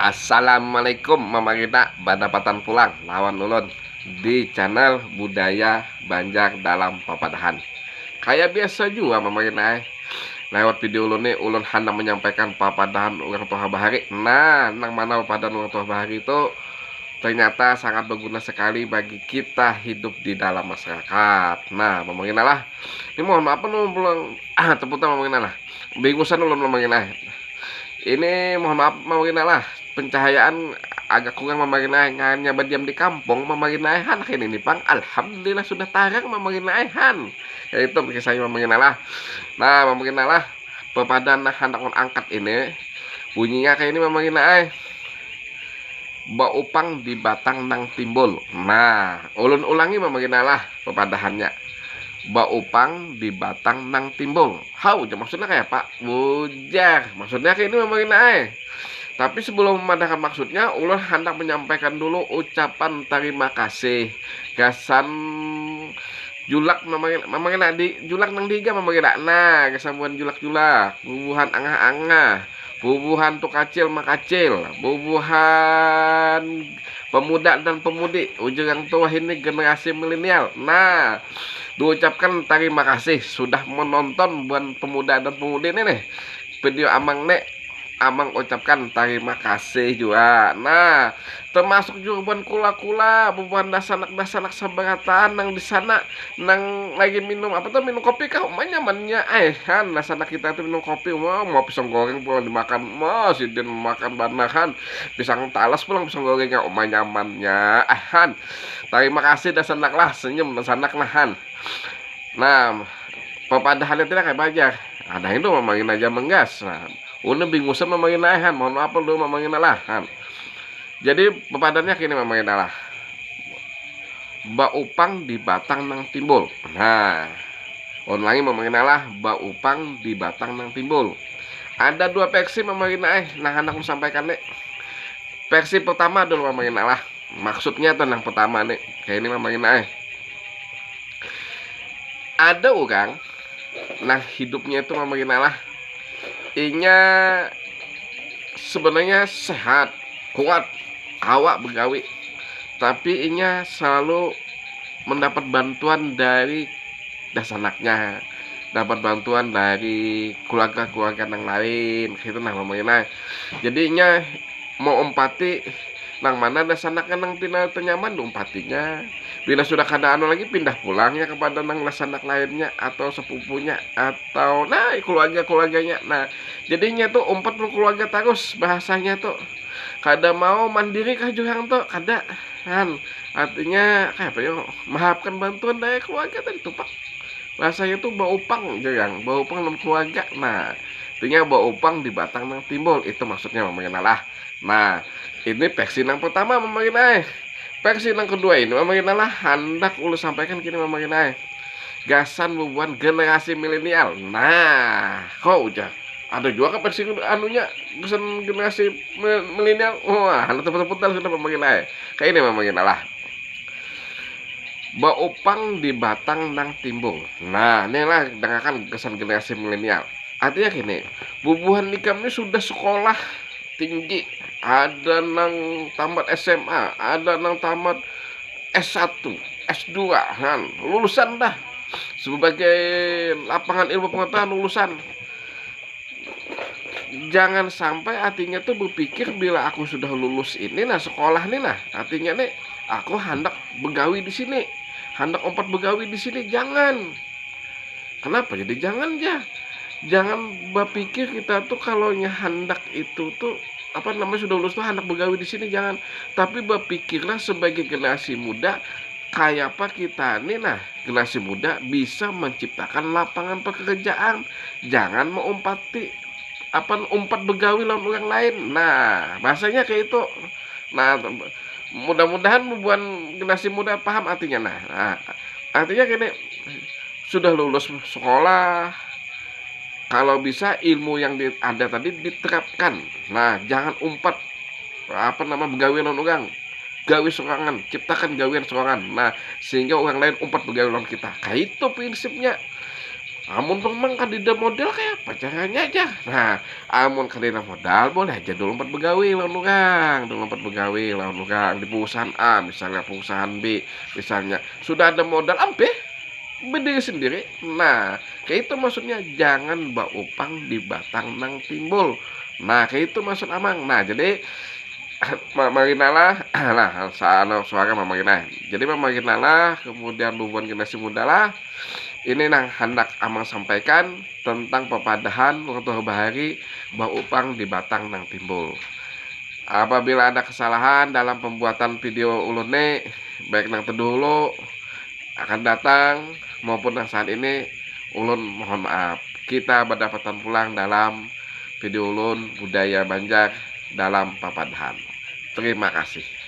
Assalamualaikum Kita badapatan pulang lawan ulun di channel budaya Banjar dalam Papadahan. Kayak biasa juga Kita lewat video ulun nih ulun hendak menyampaikan papadahan orang tua bahari. Nah, nang mana papadahan orang tua bahari itu ternyata sangat berguna sekali bagi kita hidup di dalam masyarakat. Nah, lah. Ini mohon maaf nu pulang teputan lah. Bingusan ulun ini mohon maaf lah pencahayaan agak kurang hanya berdiam di kampung han ini pang alhamdulillah sudah tarang han itu bagi saya lah. Nah lah pepadan hendak angkat ini bunyinya kayak ini ba upang di batang nang timbul. Nah ulun ulangi lah pepadahannya ba upang di batang nang timbul. Maksudnya kayak Pak Bujar, maksudnya kayak ini tapi sebelum memandangkan maksudnya, ulun hendak menyampaikan dulu ucapan terima kasih. Gasan julak di julak nang diga nah kesambuan julak bubuhan angah-angah, bubuhan tu kacil makacil, bubuhan pemuda dan pemudi ujung yang tua ini generasi milenial. Nah diucapkan terima kasih sudah menonton buat pemuda dan pemudi ini nih video Amang ucapkan terima kasih juga. Nah, termasuk juga buat kula-kula, buat dasanak seberatan nang di sana nang lagi minum minum kopi kah nyamannya kan dasanak kita tuh minum kopi mau pisang goreng pulang dimakan masih dan makan banahan pisang talas pulang pisang gorengnya nyamannya kan. Terima kasih dasanak lah senyum dasanak nahan. Nah, papadahannya tidak kayak bajar. Ada itu memangin aja menggas. Nah, udah bingung sama han, mohon maaf dulu han. Jadi pepadannya kini lah ba upang di batang nang timbul. Nah lagi lah ba upang di batang nang timbul. Ada dua versi nah anak sampaikan nih. Versi pertama dulu lah maksudnya tentang pertama nih kayak ini ada orang nah hidupnya itu lah inya sebenarnya sehat, kuat, awak begawi, tapi inya selalu mendapat bantuan dari dasanaknya, dapat bantuan dari keluarga-keluarga yang lain, gitu nah jadi inya mau empati nang mana dasanaknya nang tina tenyaman umpatinya. Bila sudah kada lagi pindah pulangnya kepada nang lasanak lainnya atau sepupunya atau keluarganya. Nah jadinya tuh umpat keluarga terus bahasanya tuh kada mau mandiri kah jurang tuh kada kan artinya kayak apa ya maafkan bantuan dari keluarga tadi tuh Pak bahasanya tuh bau upang jurang bau upang dalam keluarga. Nah artinya bau upang di batang nang timbul itu maksudnya lah. Nah ini versi yang pertama versi yang kedua ini lah hendak ulun sampaikan kini gasan bubuhan generasi milenial. Nah kok udah ada juga kan versi anunya gasan generasi milenial. Wah hendak tepat-tepat sudah kayak ini lah ba upang di batang nang timbul. Nah inilah dengarkan gasan generasi milenial artinya gini bubuhan nikam ini sudah sekolah tinggi, ada nang tamat SMA, ada nang tamat S1, S2 kan, lulusan dah sebagai lapangan ilmu pengetahuan lulusan. Jangan sampai artinya tuh berpikir bila aku sudah lulus ini nah sekolah nih nah artinya nih aku hendak begawi di sini, hendak empat begawi di sini. Jangan. Kenapa? Jadi jangan berpikir kita tuh kalau hendak itu tuh sudah lulus tuh hendak begawi di sini, jangan. Tapi berpikirlah sebagai generasi muda kayak apa kita nih nah generasi muda bisa menciptakan lapangan pekerjaan. Jangan mau umpat begawi lawan orang lain. Nah bahasanya kayak itu. Nah mudah-mudahan membuat generasi muda paham artinya. Nah artinya gini sudah lulus sekolah kalau bisa ilmu yang ada tadi diterapkan. Nah jangan umpat begawi lawan orang, gawi sorangan, ciptakan gawian sorangan. Nah sehingga orang lain umpat begawi lawan kita. Kayak itu prinsipnya. Amun memang kadida modal kayak apa caranya aja. Nah, amun kadida modal boleh aja dulu lompat begawe lawan orang, dulu lompat begawe lawan orang di perusahaan A, misalnya perusahaan B, misalnya sudah ada modal ampe berdiri sendiri. Nah, kayak itu maksudnya jangan upang di batang nang timbul. Nah, kayak itu maksud amang. Nah, jadi marinala lah sana suara mamarina. Jadi mamarinalah kemudian bubuan generasi muda lah. Ini yang hendak amang sampaikan tentang pepadahan waktu bahari upang di batang nang timbul. Apabila ada kesalahan dalam pembuatan video ulune baik nang terdahulu akan datang maupun yang saat ini, ulun mohon maaf. Kita berdapatan pulang dalam video ulun budaya Banjar dalam papadahan. Terima kasih.